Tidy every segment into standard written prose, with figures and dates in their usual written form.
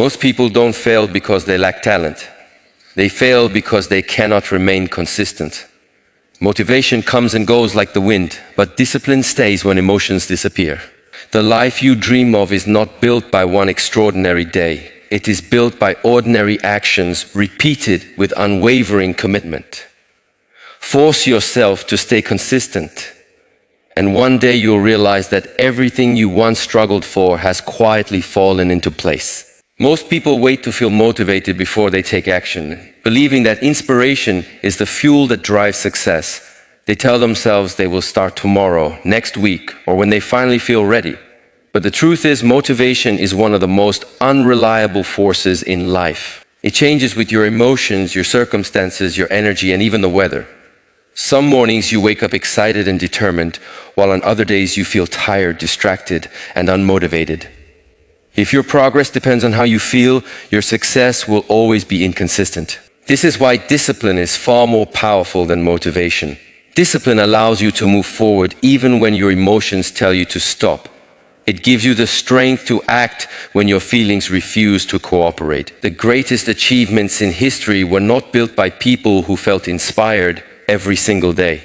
Most people don't fail because they lack talent. They fail because they cannot remain consistent. Motivation comes and goes like the wind, but discipline stays when emotions disappear. The life you dream of is not built by one extraordinary day. It is built by ordinary actions repeated with unwavering commitment. Force yourself to stay consistent, and one day you'll realize that everything you once struggled for has quietly fallen into place. Most people wait to feel motivated before they take action, believing that inspiration is the fuel that drives success. They tell themselves they will start tomorrow, next week, or when they finally feel ready. But the truth is, motivation is one of the most unreliable forces in life. It changes with your emotions, your circumstances, your energy, and even the weather. Some mornings you wake up excited and determined, while on other days you feel tired, distracted, and unmotivated. If your progress depends on how you feel, your success will always be inconsistent. This is why discipline is far more powerful than motivation. Discipline allows you to move forward even when your emotions tell you to stop. It gives you the strength to act when your feelings refuse to cooperate. The greatest achievements in history were not built by people who felt inspired every single day.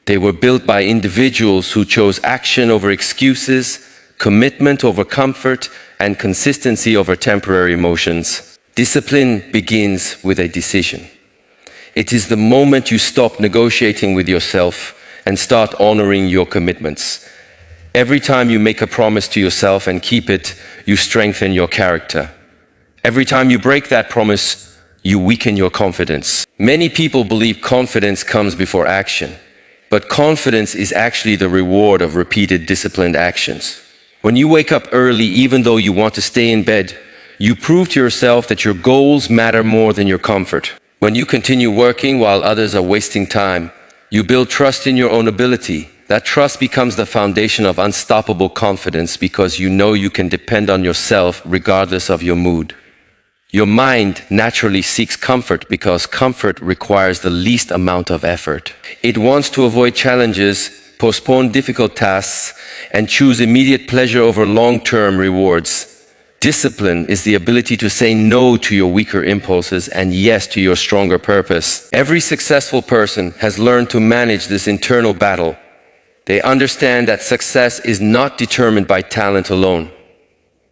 They were built by individuals who chose action over excuses, commitment over comfort, and consistency over temporary emotions. Discipline begins with a decision. It is the moment you stop negotiating with yourself and start honoring your commitments. Every time you make a promise to yourself and keep it, you strengthen your character. Every time you break that promise, you weaken your confidence. Many people believe confidence comes before action, but confidence is actually the reward of repeated disciplined actions. When you wake up early, even though you want to stay in bed, you prove to yourself that your goals matter more than your comfort. When you continue working while others are wasting time, you build trust in your own ability. That trust becomes the foundation of unstoppable confidence because you know you can depend on yourself regardless of your mood. Your mind naturally seeks comfort because comfort requires the least amount of effort. It wants to avoid challenges, postpone difficult tasks, and choose immediate pleasure over long-term rewards. Discipline is the ability to say no to your weaker impulses and yes to your stronger purpose. Every successful person has learned to manage this internal battle. They understand that success is not determined by talent alone.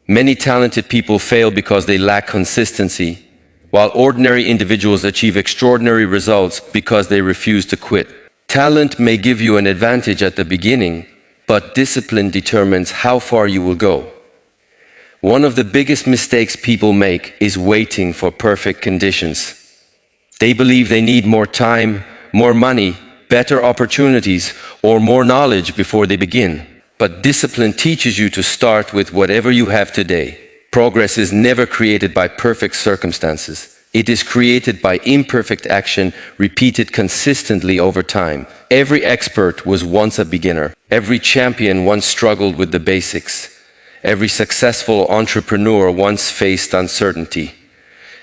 Many talented people fail because they lack consistency, while ordinary individuals achieve extraordinary results because they refuse to quit. Talent may give you an advantage at the beginning, but discipline determines how far you will go. One of the biggest mistakes people make is waiting for perfect conditions. They believe they need more time, more money, better opportunities, or more knowledge before they begin. But discipline teaches you to start with whatever you have today. Progress is never created by perfect circumstances. It is created by imperfect action repeated consistently over time. Every expert was once a beginner. Every champion once struggled with the basics. Every successful entrepreneur once faced uncertainty.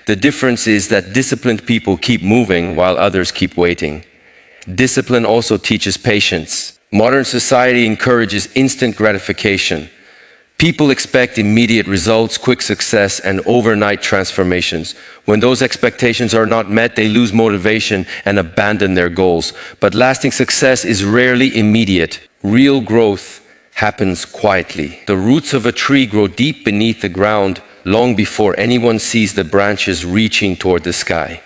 The difference is that disciplined people keep moving while others keep waiting. Discipline also teaches patience. Modern society encourages instant gratification. People expect immediate results, quick success, and overnight transformations. When those expectations are not met, they lose motivation and abandon their goals. But lasting success is rarely immediate. Real growth happens quietly. The roots of a tree grow deep beneath the ground long before anyone sees the branches reaching toward the sky.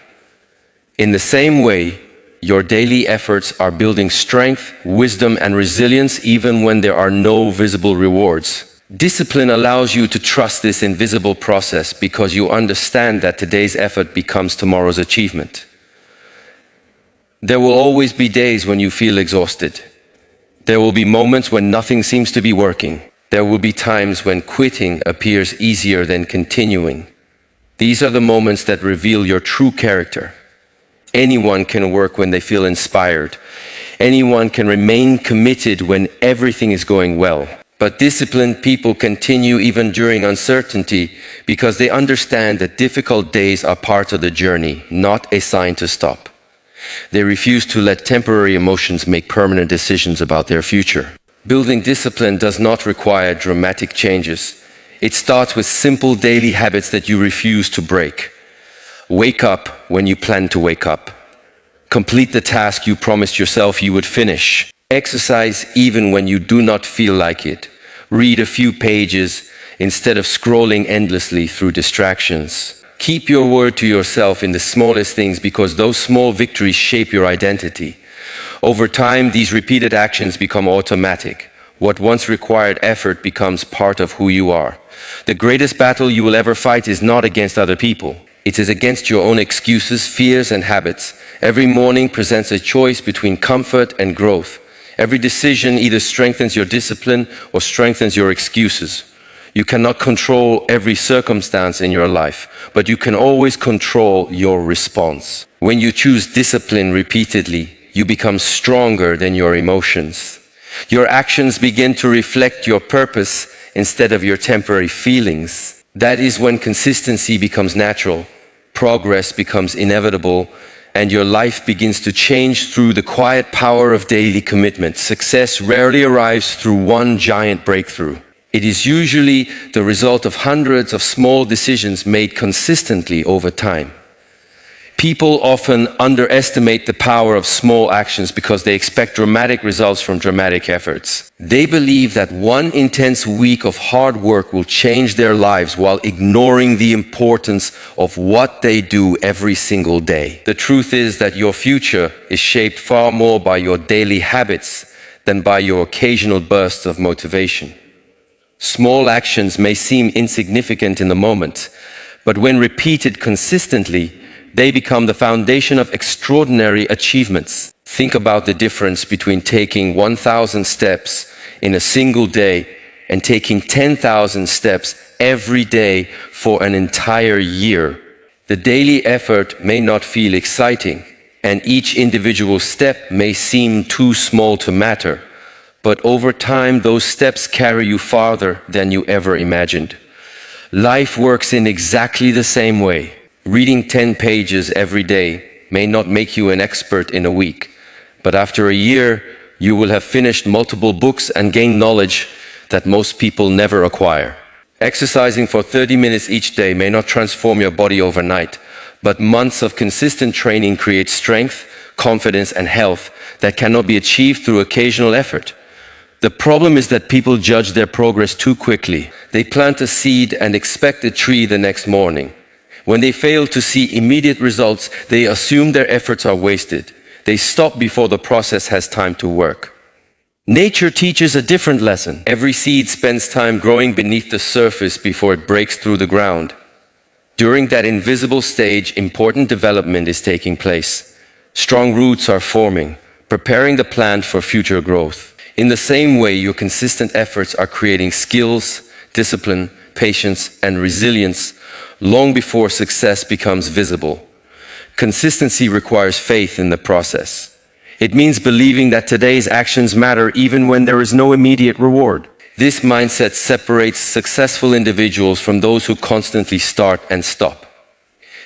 In the same way, your daily efforts are building strength, wisdom, and resilience even when there are no visible rewards. Discipline allows you to trust this invisible process because you understand that today's effort becomes tomorrow's achievement. There will always be days when you feel exhausted. There will be moments when nothing seems to be working. There will be times when quitting appears easier than continuing. These are the moments that reveal your true character. Anyone can work when they feel inspired. Anyone can remain committed when everything is going well. But disciplined people continue even during uncertainty because they understand that difficult days are part of the journey, not a sign to stop. They refuse to let temporary emotions make permanent decisions about their future. Building discipline does not require dramatic changes. It starts with simple daily habits that you refuse to break. Wake up when you plan to wake up. Complete the task you promised yourself you would finish. Exercise even when you do not feel like it. Read a few pages instead of scrolling endlessly through distractions. Keep your word to yourself in the smallest things, because those small victories shape your identity. Over time, these repeated actions become automatic. What once required effort becomes part of who you are. The greatest battle you will ever fight is not against other people. It is against your own excuses, fears, and habits. Every morning presents a choice between comfort and growth. Every decision either strengthens your discipline or strengthens your excuses. You cannot control every circumstance in your life, but you can always control your response. When you choose discipline repeatedly, you become stronger than your emotions. Your actions begin to reflect your purpose instead of your temporary feelings. That is when consistency becomes natural, progress becomes inevitable, and your life begins to change through the quiet power of daily commitment. Success rarely arrives through one giant breakthrough. It is usually the result of hundreds of small decisions made consistently over time. People often underestimate the power of small actions because they expect dramatic results from dramatic efforts. They believe that one intense week of hard work will change their lives while ignoring the importance of what they do every single day. The truth is that your future is shaped far more by your daily habits than by your occasional bursts of motivation. Small actions may seem insignificant in the moment, but when repeated consistently, they become the foundation of extraordinary achievements. Think about the difference between taking 1,000 steps in a single day and taking 10,000 steps every day for an entire year. The daily effort may not feel exciting, and each individual step may seem too small to matter. But over time, those steps carry you farther than you ever imagined. Life works in exactly the same way. Reading 10 pages every day may not make you an expert in a week, but after a year, you will have finished multiple books and gained knowledge that most people never acquire. Exercising for 30 minutes each day may not transform your body overnight, but months of consistent training create strength, confidence, and health that cannot be achieved through occasional effort. The problem is that people judge their progress too quickly. They plant a seed and expect a tree the next morning. When they fail to see immediate results, they assume their efforts are wasted. They stop before the process has time to work. Nature teaches a different lesson. Every seed spends time growing beneath the surface before it breaks through the ground. During that invisible stage, important development is taking place. Strong roots are forming, preparing the plant for future growth. In the same way, your consistent efforts are creating skills, discipline, patience, and resilience long before success becomes visible. Consistency requires faith in the process. It means believing that today's actions matter even when there is no immediate reward. This mindset separates successful individuals from those who constantly start and stop.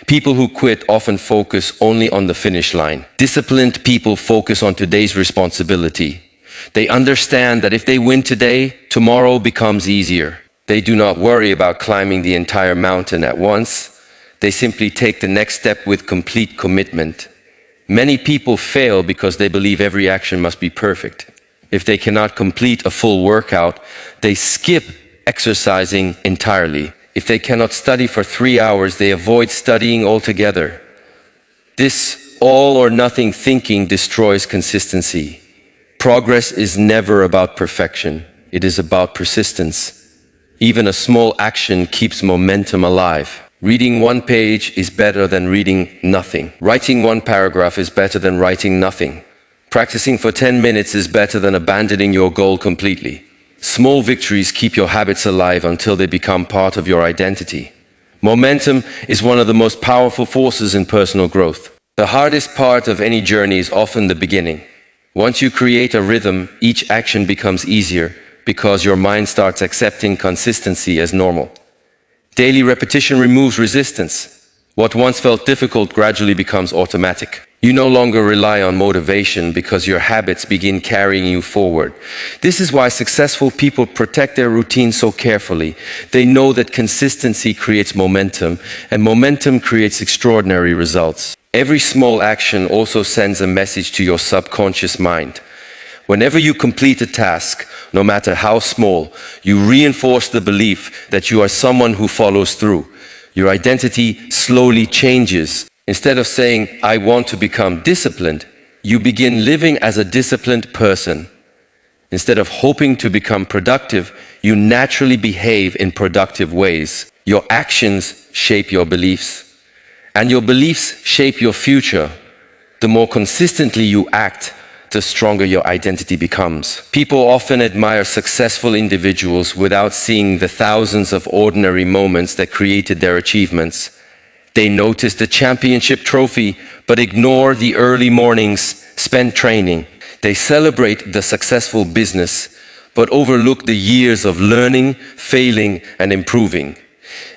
People who quit often focus only on the finish line. Disciplined people focus on today's responsibility. They understand that if they win today, tomorrow becomes easier. They do not worry about climbing the entire mountain at once. They simply take the next step with complete commitment. Many people fail because they believe every action must be perfect. If they cannot complete a full workout, they skip exercising entirely. If they cannot study for 3 hours, they avoid studying altogether. This all or nothing thinking destroys consistency. Progress is never about perfection. It is about persistence. Even a small action keeps momentum alive. Reading one page is better than reading nothing. Writing one paragraph is better than writing nothing. Practicing for 10 minutes is better than abandoning your goal completely. Small victories keep your habits alive until they become part of your identity. Momentum is one of the most powerful forces in personal growth. The hardest part of any journey is often the beginning. Once you create a rhythm, each action becomes easier because your mind starts accepting consistency as normal. Daily repetition removes resistance. What once felt difficult gradually becomes automatic. You no longer rely on motivation because your habits begin carrying you forward. This is why successful people protect their routine so carefully. They know that consistency creates momentum, and momentum creates extraordinary results. Every small action also sends a message to your subconscious mind. Whenever you complete a task, no matter how small, you reinforce the belief that you are someone who follows through. Your identity slowly changes. Instead of saying, I want to become disciplined, you begin living as a disciplined person. Instead of hoping to become productive, you naturally behave in productive ways. Your actions shape your beliefs, and your beliefs shape your future. The more consistently you act, the stronger your identity becomes. People often admire successful individuals without seeing the thousands of ordinary moments that created their achievements. They notice the championship trophy, but ignore the early mornings spent training. They celebrate the successful business, but overlook the years of learning, failing, and improving.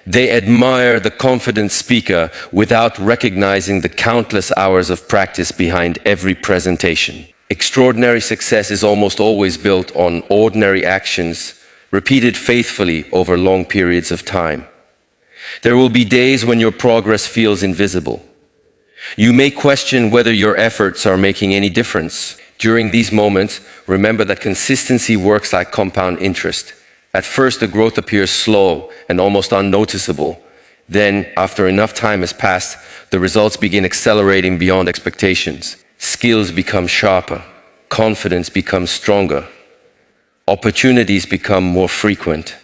They admire the confident speaker without recognizing the countless hours of practice behind every presentation. Extraordinary success is almost always built on ordinary actions, repeated faithfully over long periods of time. There will be days when your progress feels invisible. You may question whether your efforts are making any difference. During these moments, remember that consistency works like compound interest. At first, the growth appears slow and almost unnoticeable. Then, after enough time has passed, the results begin accelerating beyond expectations. Skills become sharper, confidence becomes stronger, opportunities become more frequent.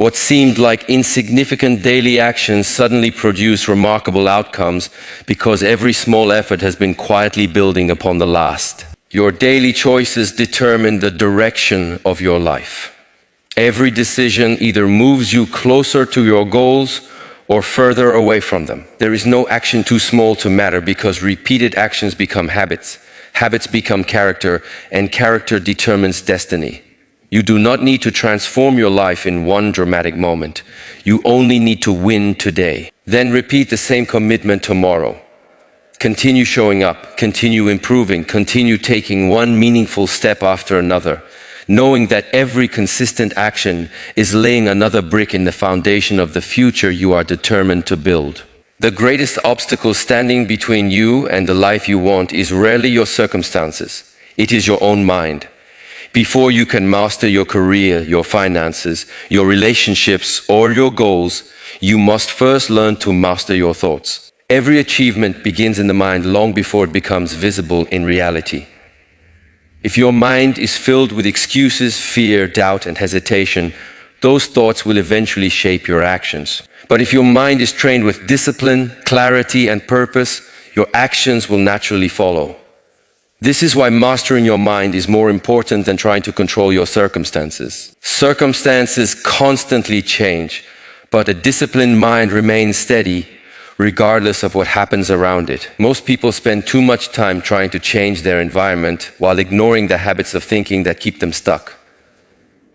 What seemed like insignificant daily actions suddenly produce remarkable outcomes because every small effort has been quietly building upon the last. Your daily choices determine the direction of your life. Every decision either moves you closer to your goals or further away from them. There is no action too small to matter because repeated actions become habits. Habits become character, and character determines destiny. You do not need to transform your life in one dramatic moment. You only need to win today. Then repeat the same commitment tomorrow. Continue showing up, continue improving, continue taking one meaningful step after another, knowing that every consistent action is laying another brick in the foundation of the future you are determined to build. The greatest obstacle standing between you and the life you want is rarely your circumstances. It is your own mind. Before you can master your career, your finances, your relationships, or your goals, you must first learn to master your thoughts. Every achievement begins in the mind long before it becomes visible in reality. If your mind is filled with excuses, fear, doubt, and hesitation, those thoughts will eventually shape your actions. But if your mind is trained with discipline, clarity, and purpose, your actions will naturally follow. This is why mastering your mind is more important than trying to control your circumstances. Circumstances constantly change, but a disciplined mind remains steady regardless of what happens around it. Most people spend too much time trying to change their environment while ignoring the habits of thinking that keep them stuck.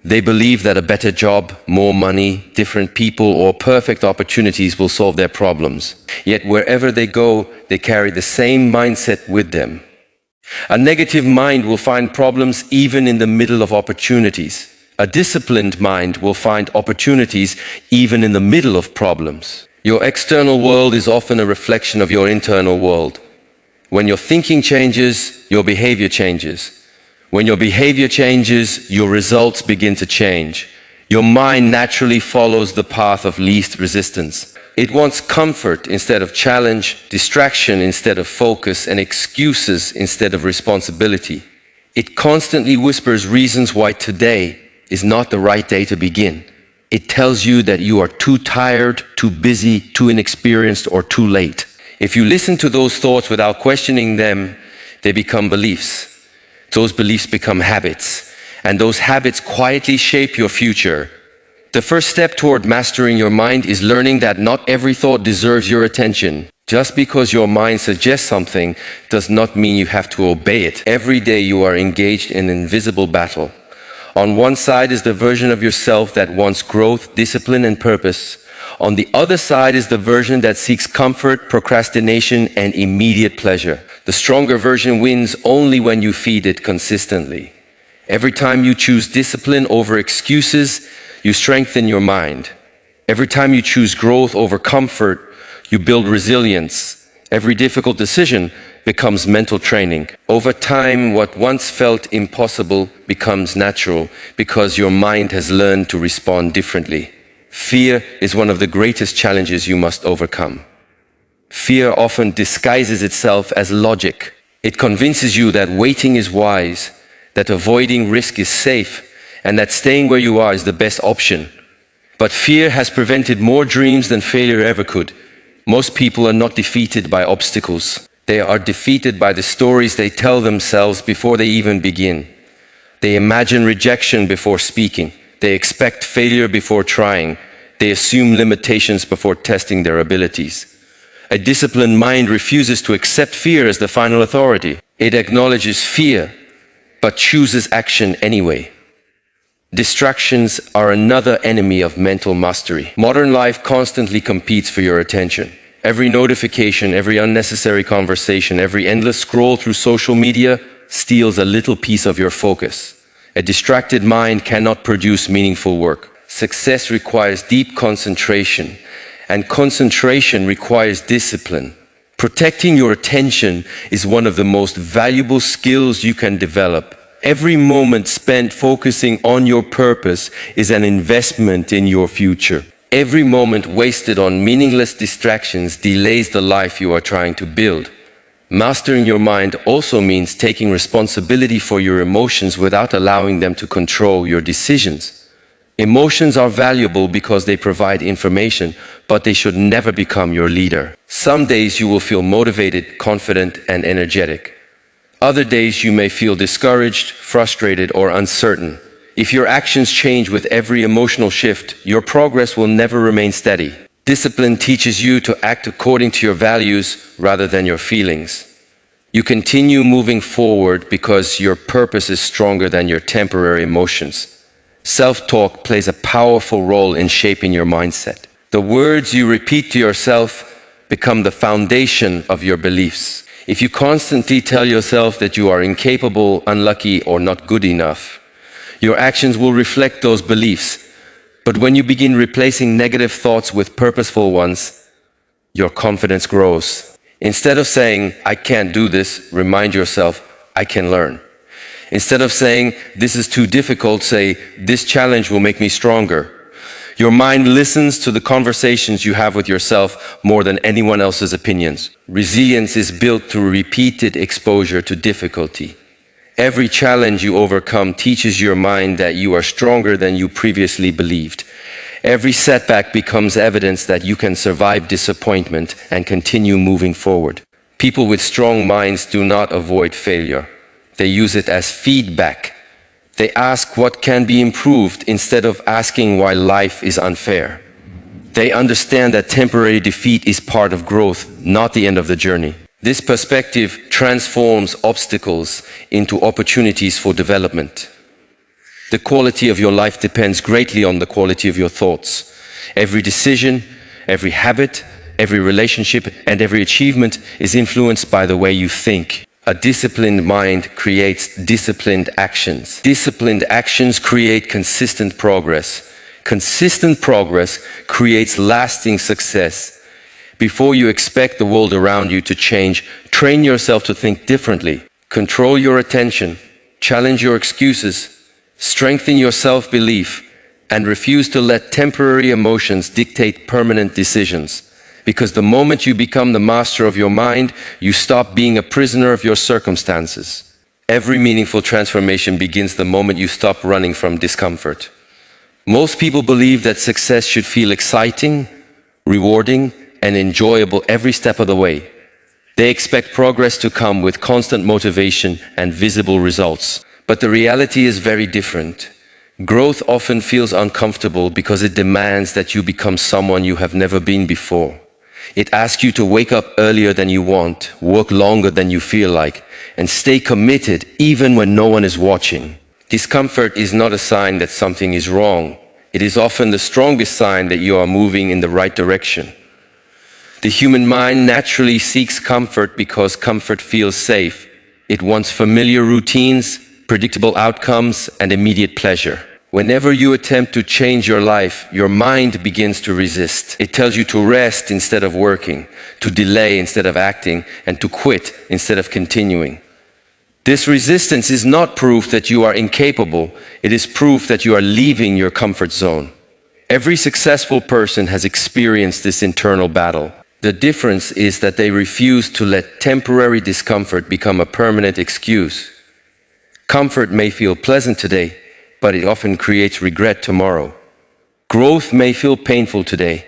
They believe that a better job, more money, different people, or perfect opportunities will solve their problems. Yet wherever they go, they carry the same mindset with them. A negative mind will find problems even in the middle of opportunities. A disciplined mind will find opportunities even in the middle of problems. Your external world is often a reflection of your internal world. When your thinking changes, your behavior changes. When your behavior changes, your results begin to change. Your mind naturally follows the path of least resistance. It wants comfort instead of challenge, distraction instead of focus, and excuses instead of responsibility. It constantly whispers reasons why today is not the right day to begin. It tells you that you are too tired, too busy, too inexperienced, or too late. If you listen to those thoughts without questioning them, they become beliefs. Those beliefs become habits, and those habits quietly shape your future. The first step toward mastering your mind is learning that not every thought deserves your attention. Just because your mind suggests something does not mean you have to obey it. Every day you are engaged in an invisible battle. On one side is the version of yourself that wants growth, discipline, and purpose. On the other side is the version that seeks comfort, procrastination, and immediate pleasure. The stronger version wins only when you feed it consistently. Every time you choose discipline over excuses, you strengthen your mind. Every time you choose growth over comfort, you build resilience. Every difficult decision becomes mental training. Over time, what once felt impossible becomes natural because your mind has learned to respond differently. Fear is one of the greatest challenges you must overcome. Fear often disguises itself as logic. It convinces you that waiting is wise, that avoiding risk is safe, and that staying where you are is the best option. But fear has prevented more dreams than failure ever could. Most people are not defeated by obstacles. They are defeated by the stories they tell themselves before they even begin. They imagine rejection before speaking. They expect failure before trying. They assume limitations before testing their abilities. A disciplined mind refuses to accept fear as the final authority. It acknowledges fear, but chooses action anyway. Distractions are another enemy of mental mastery. Modern life constantly competes for your attention. Every notification, every unnecessary conversation, every endless scroll through social media steals a little piece of your focus. A distracted mind cannot produce meaningful work. Success requires deep concentration, and concentration requires discipline. Protecting your attention is one of the most valuable skills you can develop. Every moment spent focusing on your purpose is an investment in your future. Every moment wasted on meaningless distractions delays the life you are trying to build. Mastering your mind also means taking responsibility for your emotions without allowing them to control your decisions. Emotions are valuable because they provide information, but they should never become your leader. Some days you will feel motivated, confident, and energetic. Other days you may feel discouraged, frustrated, or uncertain. If your actions change with every emotional shift, your progress will never remain steady. Discipline teaches you to act according to your values rather than your feelings. You continue moving forward because your purpose is stronger than your temporary emotions. Self-talk plays a powerful role in shaping your mindset. The words you repeat to yourself become the foundation of your beliefs. If you constantly tell yourself that you are incapable, unlucky, or not good enough, your actions will reflect those beliefs. But when you begin replacing negative thoughts with purposeful ones, your confidence grows. Instead of saying, "I can't do this," remind yourself, "I can learn." Instead of saying, "This is too difficult," say, "This challenge will make me stronger." Your mind listens to the conversations you have with yourself more than anyone else's opinions. Resilience is built through repeated exposure to difficulty. Every challenge you overcome teaches your mind that you are stronger than you previously believed. Every setback becomes evidence that you can survive disappointment and continue moving forward. People with strong minds do not avoid failure. They use it as feedback. They ask what can be improved instead of asking why life is unfair. They understand that temporary defeat is part of growth, not the end of the journey. This perspective transforms obstacles into opportunities for development. The quality of your life depends greatly on the quality of your thoughts. Every decision, every habit, every relationship, and every achievement is influenced by the way you think. A disciplined mind creates disciplined actions. Disciplined actions create consistent progress. Consistent progress creates lasting success. Before you expect the world around you to change, train yourself to think differently. Control your attention, challenge your excuses, strengthen your self-belief, and refuse to let temporary emotions dictate permanent decisions. Because the moment you become the master of your mind, you stop being a prisoner of your circumstances. Every meaningful transformation begins the moment you stop running from discomfort. Most people believe that success should feel exciting, rewarding, and enjoyable every step of the way. They expect progress to come with constant motivation and visible results. But the reality is very different. Growth often feels uncomfortable because it demands that you become someone you have never been before. It asks you to wake up earlier than you want, work longer than you feel like, and stay committed even when no one is watching. Discomfort is not a sign that something is wrong. It is often the strongest sign that you are moving in the right direction. The human mind naturally seeks comfort because comfort feels safe. It wants familiar routines, predictable outcomes, and immediate pleasure. Whenever you attempt to change your life, your mind begins to resist. It tells you to rest instead of working, to delay instead of acting, and to quit instead of continuing. This resistance is not proof that you are incapable. It is proof that you are leaving your comfort zone. Every successful person has experienced this internal battle. The difference is that they refuse to let temporary discomfort become a permanent excuse. Comfort may feel pleasant today, but it often creates regret tomorrow. Growth may feel painful today,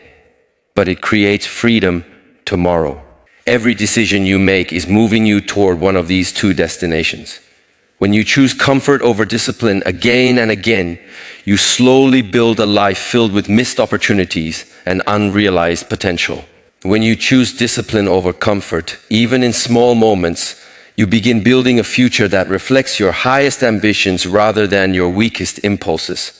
but it creates freedom tomorrow. Every decision you make is moving you toward one of these two destinations. When you choose comfort over discipline again and again, you slowly build a life filled with missed opportunities and unrealized potential. When you choose discipline over comfort, even in small moments, you begin building a future that reflects your highest ambitions rather than your weakest impulses.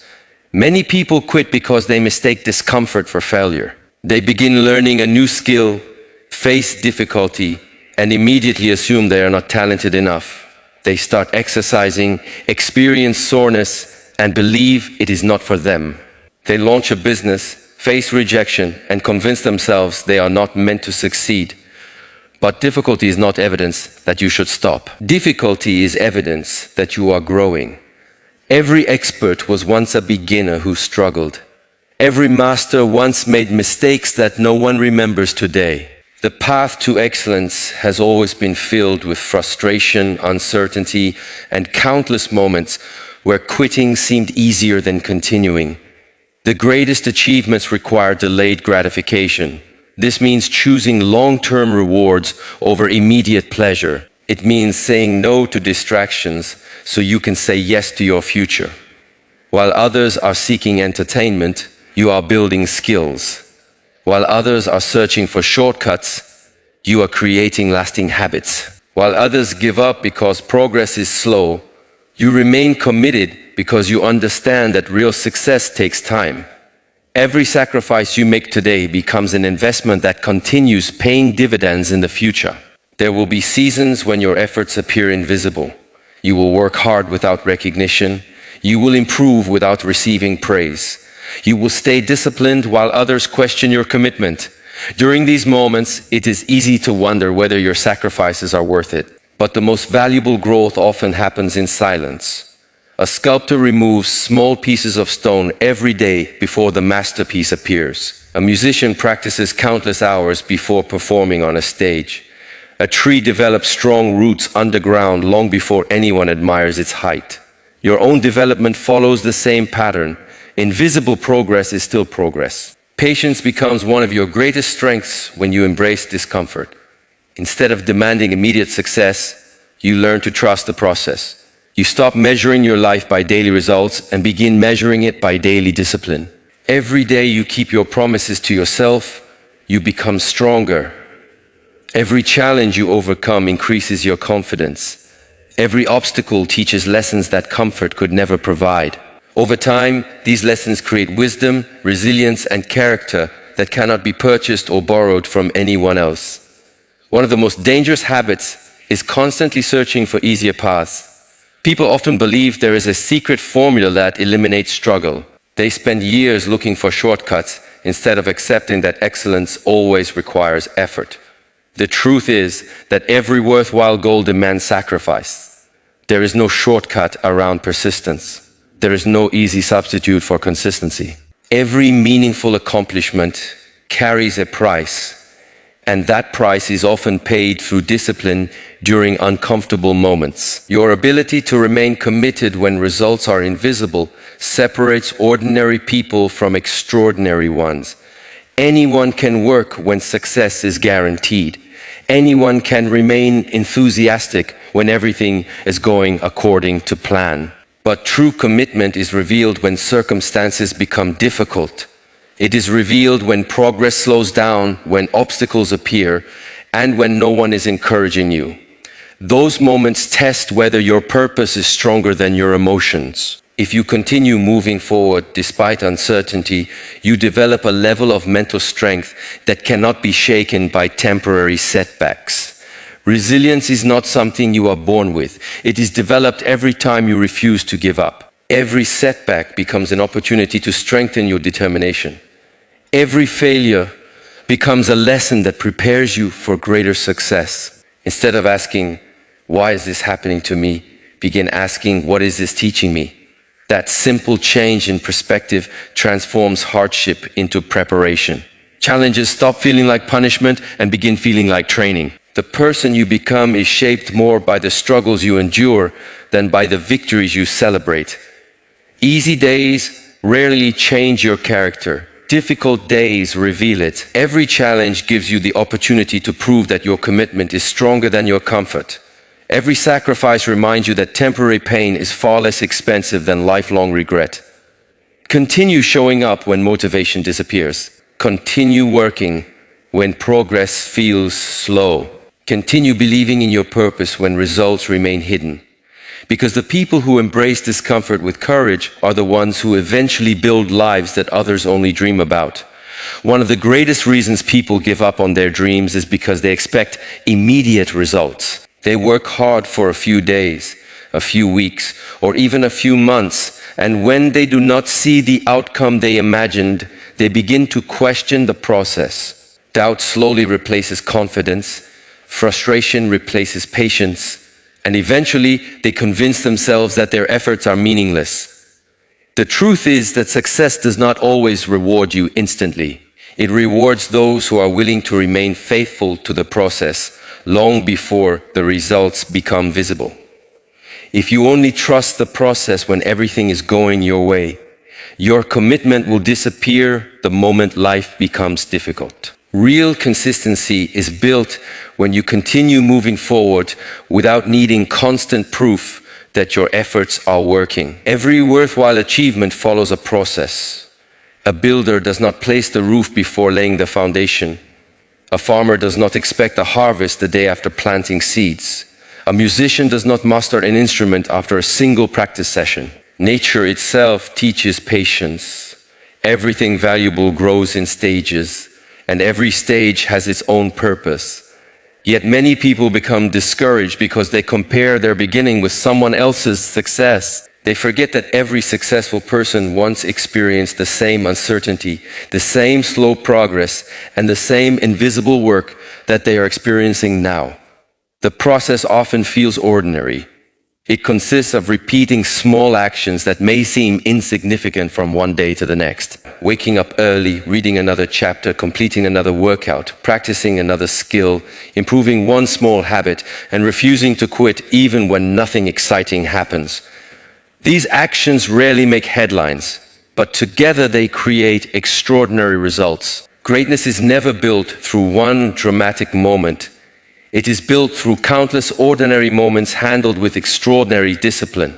Many people quit because they mistake discomfort for failure. They begin learning a new skill, face difficulty, and immediately assume they are not talented enough. They start exercising, experience soreness, and believe it is not for them. They launch a business, face rejection, and convince themselves they are not meant to succeed. But difficulty is not evidence that you should stop. Difficulty is evidence that you are growing. Every expert was once a beginner who struggled. Every master once made mistakes that no one remembers today. The path to excellence has always been filled with frustration, uncertainty, and countless moments where quitting seemed easier than continuing. The greatest achievements require delayed gratification. This means choosing long-term rewards over immediate pleasure. It means saying no to distractions so you can say yes to your future. While others are seeking entertainment, you are building skills. While others are searching for shortcuts, you are creating lasting habits. While others give up because progress is slow, you remain committed because you understand that real success takes time. Every sacrifice you make today becomes an investment that continues paying dividends in the future. There will be seasons when your efforts appear invisible. You will work hard without recognition. You will improve without receiving praise. You will stay disciplined while others question your commitment. During these moments, it is easy to wonder whether your sacrifices are worth it. But the most valuable growth often happens in silence. A sculptor removes small pieces of stone every day before the masterpiece appears. A musician practices countless hours before performing on a stage. A tree develops strong roots underground long before anyone admires its height. Your own development follows the same pattern. Invisible progress is still progress. Patience becomes one of your greatest strengths when you embrace discomfort. Instead of demanding immediate success, you learn to trust the process. You stop measuring your life by daily results and begin measuring it by daily discipline. Every day you keep your promises to yourself, you become stronger. Every challenge you overcome increases your confidence. Every obstacle teaches lessons that comfort could never provide. Over time, these lessons create wisdom, resilience, and character that cannot be purchased or borrowed from anyone else. One of the most dangerous habits is constantly searching for easier paths. People often believe there is a secret formula that eliminates struggle. They spend years looking for shortcuts instead of accepting that excellence always requires effort. The truth is that every worthwhile goal demands sacrifice. There is no shortcut around persistence. There is no easy substitute for consistency. Every meaningful accomplishment carries a price, and that price is often paid through discipline during uncomfortable moments. Your ability to remain committed when results are invisible separates ordinary people from extraordinary ones. Anyone can work when success is guaranteed. Anyone can remain enthusiastic when everything is going according to plan. But true commitment is revealed when circumstances become difficult. It is revealed when progress slows down, when obstacles appear, and when no one is encouraging you. Those moments test whether your purpose is stronger than your emotions. If you continue moving forward despite uncertainty, you develop a level of mental strength that cannot be shaken by temporary setbacks. Resilience is not something you are born with. It is developed every time you refuse to give up. Every setback becomes an opportunity to strengthen your determination. Every failure becomes a lesson that prepares you for greater success. Instead of asking, "Why is this happening to me?" begin asking, "What is this teaching me?" That simple change in perspective transforms hardship into preparation. Challenges stop feeling like punishment and begin feeling like training. The person you become is shaped more by the struggles you endure than by the victories you celebrate. Easy days rarely change your character. Difficult days reveal it. Every challenge gives you the opportunity to prove that your commitment is stronger than your comfort. Every sacrifice reminds you that temporary pain is far less expensive than lifelong regret. Continue showing up when motivation disappears. Continue working when progress feels slow. Continue believing in your purpose when results remain hidden. Because the people who embrace discomfort with courage are the ones who eventually build lives that others only dream about. One of the greatest reasons people give up on their dreams is because they expect immediate results. They work hard for a few days, a few weeks, or even a few months, and when they do not see the outcome they imagined, they begin to question the process. Doubt slowly replaces confidence, frustration replaces patience, and eventually they convince themselves that their efforts are meaningless. The truth is that success does not always reward you instantly. It rewards those who are willing to remain faithful to the process long before the results become visible. If you only trust the process when everything is going your way, your commitment will disappear the moment life becomes difficult. Real consistency is built when you continue moving forward without needing constant proof that your efforts are working. Every worthwhile achievement follows a process. A builder does not place the roof before laying the foundation. A farmer does not expect a harvest the day after planting seeds. A musician does not master an instrument after a single practice session. Nature itself teaches patience. Everything valuable grows in stages, and every stage has its own purpose. Yet many people become discouraged because they compare their beginning with someone else's success. They forget that every successful person once experienced the same uncertainty, the same slow progress, and the same invisible work that they are experiencing now. The process often feels ordinary. It consists of repeating small actions that may seem insignificant from one day to the next. Waking up early, reading another chapter, completing another workout, practicing another skill, improving one small habit, and refusing to quit even when nothing exciting happens. These actions rarely make headlines, but together they create extraordinary results. Greatness is never built through one dramatic moment. It is built through countless ordinary moments handled with extraordinary discipline.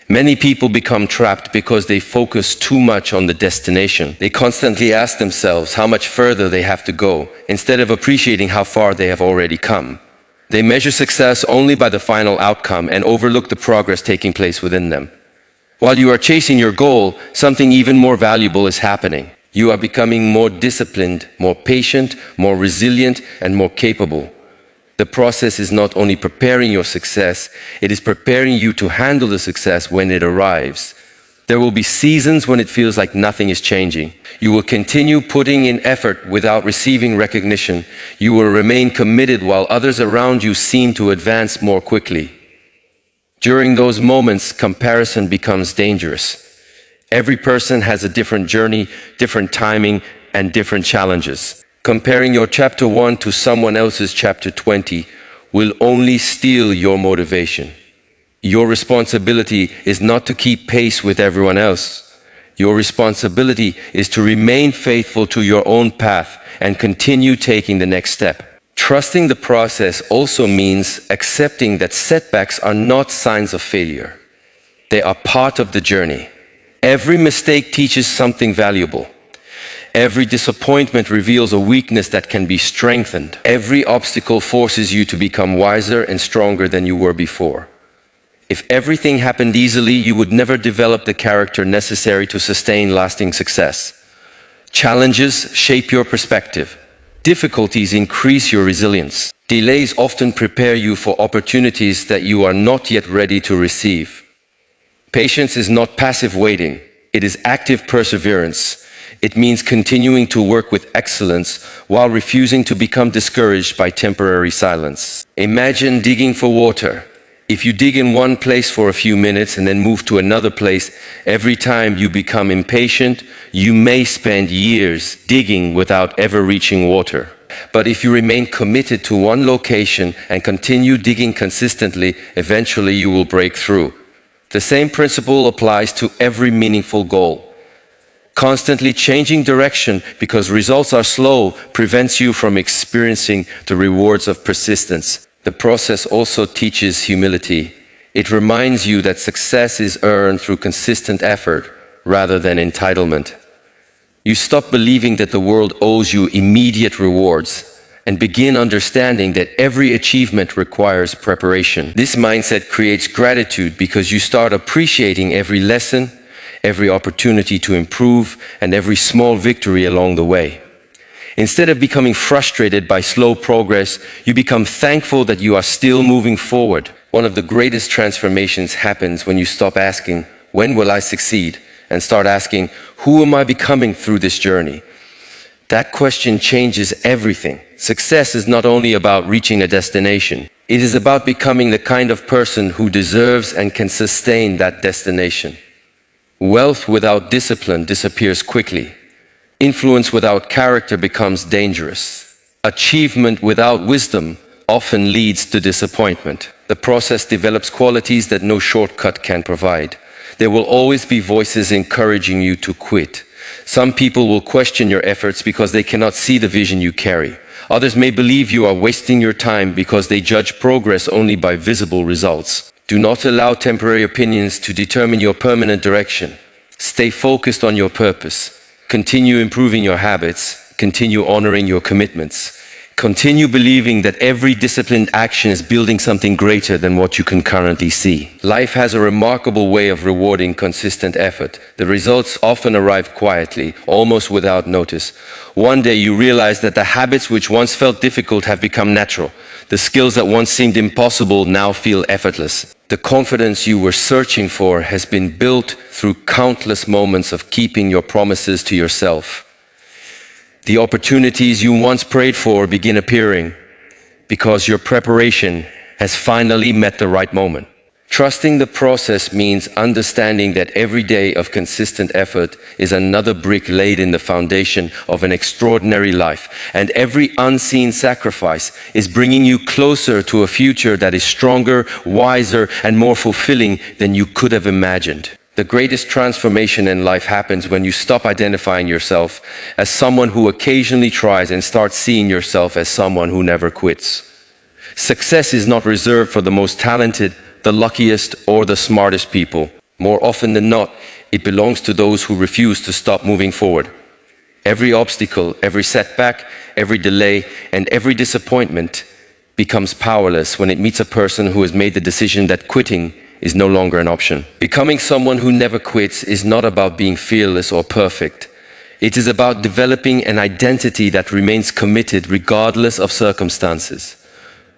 Many people become trapped because they focus too much on the destination. They constantly ask themselves how much further they have to go, instead of appreciating how far they have already come. They measure success only by the final outcome and overlook the progress taking place within them. While you are chasing your goal, something even more valuable is happening. You are becoming more disciplined, more patient, more resilient, and more capable. The process is not only preparing your success, it is preparing you to handle the success when it arrives. There will be seasons when it feels like nothing is changing. You will continue putting in effort without receiving recognition. You will remain committed while others around you seem to advance more quickly. During those moments, comparison becomes dangerous. Every person has a different journey, different timing, and different challenges. Comparing your chapter 1 to someone else's chapter 20 will only steal your motivation. Your responsibility is not to keep pace with everyone else. Your responsibility is to remain faithful to your own path and continue taking the next step. Trusting the process also means accepting that setbacks are not signs of failure. They are part of the journey. Every mistake teaches something valuable. Every disappointment reveals a weakness that can be strengthened. Every obstacle forces you to become wiser and stronger than you were before. If everything happened easily, you would never develop the character necessary to sustain lasting success. Challenges shape your perspective. Difficulties increase your resilience. Delays often prepare you for opportunities that you are not yet ready to receive. Patience is not passive waiting. It is active perseverance. It means continuing to work with excellence while refusing to become discouraged by temporary silence. Imagine digging for water. If you dig in one place for a few minutes and then move to another place, every time you become impatient, you may spend years digging without ever reaching water. But if you remain committed to one location and continue digging consistently, eventually you will break through. The same principle applies to every meaningful goal. Constantly changing direction because results are slow prevents you from experiencing the rewards of persistence. The process also teaches humility. It reminds you that success is earned through consistent effort rather than entitlement. You stop believing that the world owes you immediate rewards and begin understanding that every achievement requires preparation. This mindset creates gratitude because you start appreciating every lesson, every opportunity to improve, and every small victory along the way. Instead of becoming frustrated by slow progress, you become thankful that you are still moving forward. One of the greatest transformations happens when you stop asking, "When will I succeed?" and start asking, "Who am I becoming through this journey?" That question changes everything. Success is not only about reaching a destination. It is about becoming the kind of person who deserves and can sustain that destination. Wealth without discipline disappears quickly. Influence without character becomes dangerous. Achievement without wisdom often leads to disappointment. The process develops qualities that no shortcut can provide. There will always be voices encouraging you to quit. Some people will question your efforts because they cannot see the vision you carry. Others may believe you are wasting your time because they judge progress only by visible results. Do not allow temporary opinions to determine your permanent direction. Stay focused on your purpose. Continue improving your habits. Continue honoring your commitments. Continue believing that every disciplined action is building something greater than what you can currently see. Life has a remarkable way of rewarding consistent effort. The results often arrive quietly, almost without notice. One day you realize that the habits which once felt difficult have become natural. The skills that once seemed impossible now feel effortless. The confidence you were searching for has been built through countless moments of keeping your promises to yourself. The opportunities you once prayed for begin appearing because your preparation has finally met the right moment. Trusting the process means understanding that every day of consistent effort is another brick laid in the foundation of an extraordinary life, and every unseen sacrifice is bringing you closer to a future that is stronger, wiser, and more fulfilling than you could have imagined. The greatest transformation in life happens when you stop identifying yourself as someone who occasionally tries and start seeing yourself as someone who never quits. Success is not reserved for the most talented, the luckiest, or the smartest people. More often than not, it belongs to those who refuse to stop moving forward. Every obstacle, every setback, every delay, and every disappointment becomes powerless when it meets a person who has made the decision that quitting is no longer an option. Becoming someone who never quits is not about being fearless or perfect. It is about developing an identity that remains committed regardless of circumstances.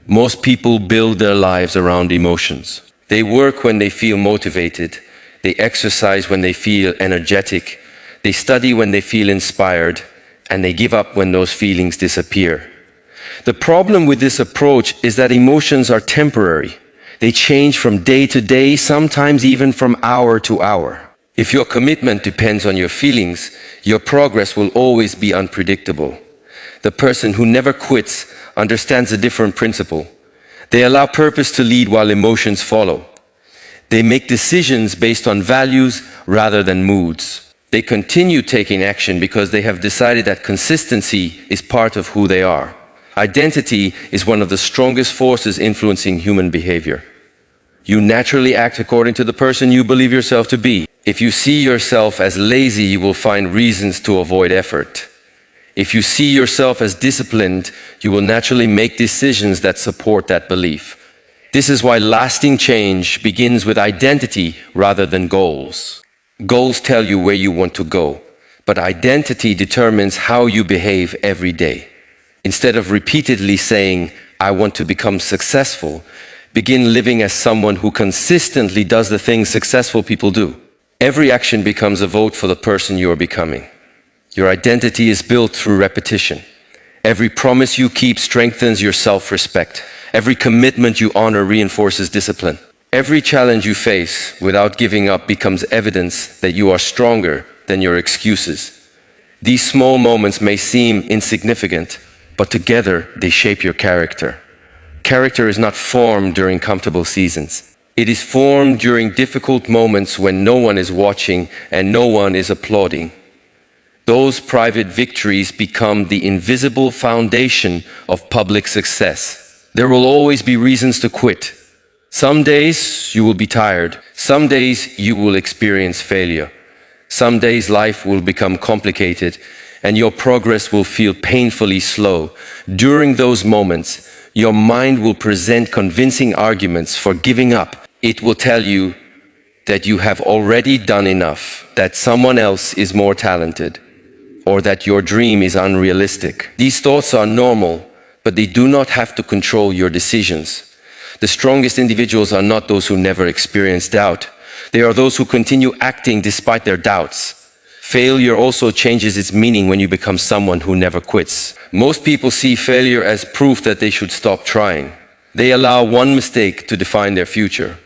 Most people build their lives around emotions. They work when they feel motivated. They exercise when they feel energetic. They study when they feel inspired. And they give up when those feelings disappear. The problem with this approach is that emotions are temporary. They change from day to day, sometimes even from hour to hour. If your commitment depends on your feelings, your progress will always be unpredictable. The person who never quits understands a different principle. They allow purpose to lead while emotions follow. They make decisions based on values rather than moods. They continue taking action because they have decided that consistency is part of who they are. Identity is one of the strongest forces influencing human behavior. You naturally act according to the person you believe yourself to be. If you see yourself as lazy, you will find reasons to avoid effort. If you see yourself as disciplined, you will naturally make decisions that support that belief. This is why lasting change begins with identity rather than goals. Goals tell you where you want to go, but identity determines how you behave every day. Instead of repeatedly saying, "I want to become successful," begin living as someone who consistently does the things successful people do. Every action becomes a vote for the person you are becoming. Your identity is built through repetition. Every promise you keep strengthens your self-respect. Every commitment you honor reinforces discipline. Every challenge you face without giving up becomes evidence that you are stronger than your excuses. These small moments may seem insignificant, but together they shape your character. Character is not formed during comfortable seasons. It is formed during difficult moments when no one is watching and no one is applauding. Those private victories become the invisible foundation of public success. There will always be reasons to quit. Some days you will be tired. Some days you will experience failure. Some days life will become complicated and your progress will feel painfully slow. During those moments, your mind will present convincing arguments for giving up. It will tell you that you have already done enough, that someone else is more talented, or that your dream is unrealistic. These thoughts are normal, but they do not have to control your decisions. The strongest individuals are not those who never experience doubt. They are those who continue acting despite their doubts. Failure also changes its meaning when you become someone who never quits. Most people see failure as proof that they should stop trying. They allow one mistake to define their future.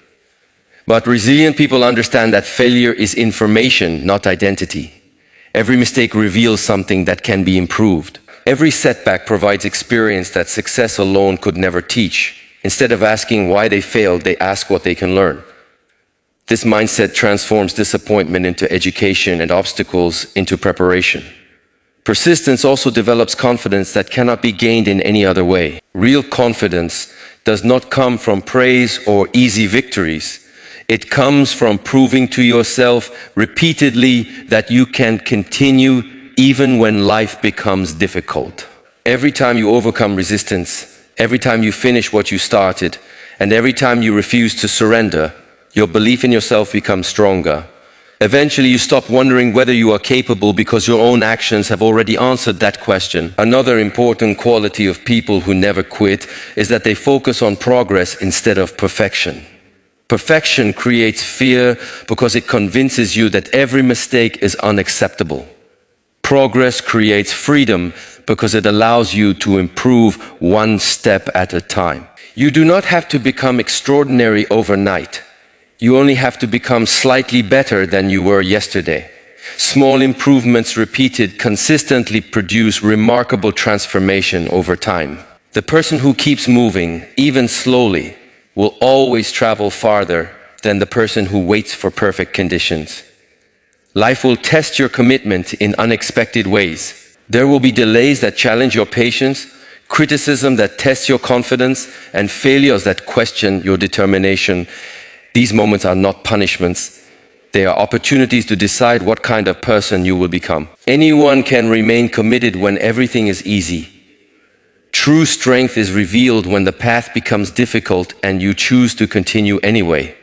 But resilient people understand that failure is information, not identity. Every mistake reveals something that can be improved. Every setback provides experience that success alone could never teach. Instead of asking why they failed, they ask what they can learn. This mindset transforms disappointment into education and obstacles into preparation. Persistence also develops confidence that cannot be gained in any other way. Real confidence does not come from praise or easy victories. It comes from proving to yourself repeatedly that you can continue even when life becomes difficult. Every time you overcome resistance, every time you finish what you started, and every time you refuse to surrender, your belief in yourself becomes stronger. Eventually, you stop wondering whether you are capable because your own actions have already answered that question. Another important quality of people who never quit is that they focus on progress instead of perfection. Perfection creates fear because it convinces you that every mistake is unacceptable. Progress creates freedom because it allows you to improve one step at a time. You do not have to become extraordinary overnight. You only have to become slightly better than you were yesterday. Small improvements repeated consistently produce remarkable transformation over time. The person who keeps moving, even slowly, will always travel farther than the person who waits for perfect conditions. Life will test your commitment in unexpected ways. There will be delays that challenge your patience, criticism that tests your confidence, and failures that question your determination. These moments are not punishments. They are opportunities to decide what kind of person you will become. Anyone can remain committed when everything is easy. True strength is revealed when the path becomes difficult and you choose to continue anyway.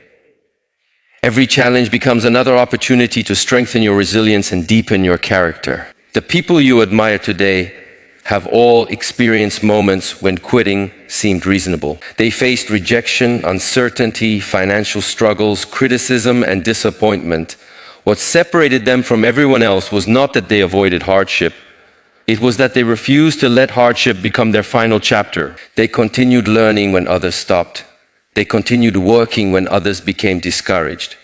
Every challenge becomes another opportunity to strengthen your resilience and deepen your character. The people you admire today have all experienced moments when quitting seemed reasonable. They faced rejection, uncertainty, financial struggles, criticism, and disappointment. What separated them from everyone else was not that they avoided hardship. It was that they refused to let hardship become their final chapter. They continued learning when others stopped. They continued working when others became discouraged.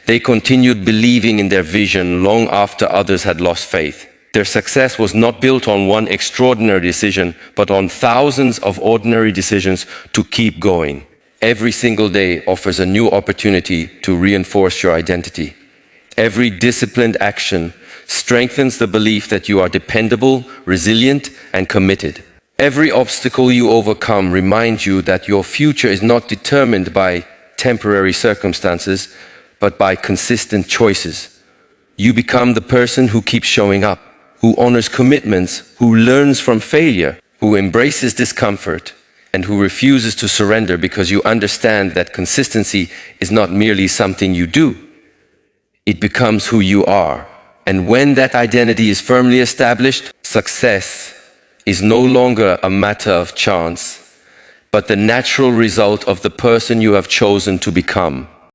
They continued believing in their vision long after others had lost faith. Their success was not built on one extraordinary decision, but on thousands of ordinary decisions to keep going. Every single day offers a new opportunity to reinforce your identity. Every disciplined action strengthens the belief that you are dependable, resilient, and committed. Every obstacle you overcome reminds you that your future is not determined by temporary circumstances, but by consistent choices. You become the person who keeps showing up, who honors commitments, who learns from failure, who embraces discomfort, and who refuses to surrender because you understand that consistency is not merely something you do, it becomes who you are. And when that identity is firmly established, success is no longer a matter of chance, but the natural result of the person you have chosen to become.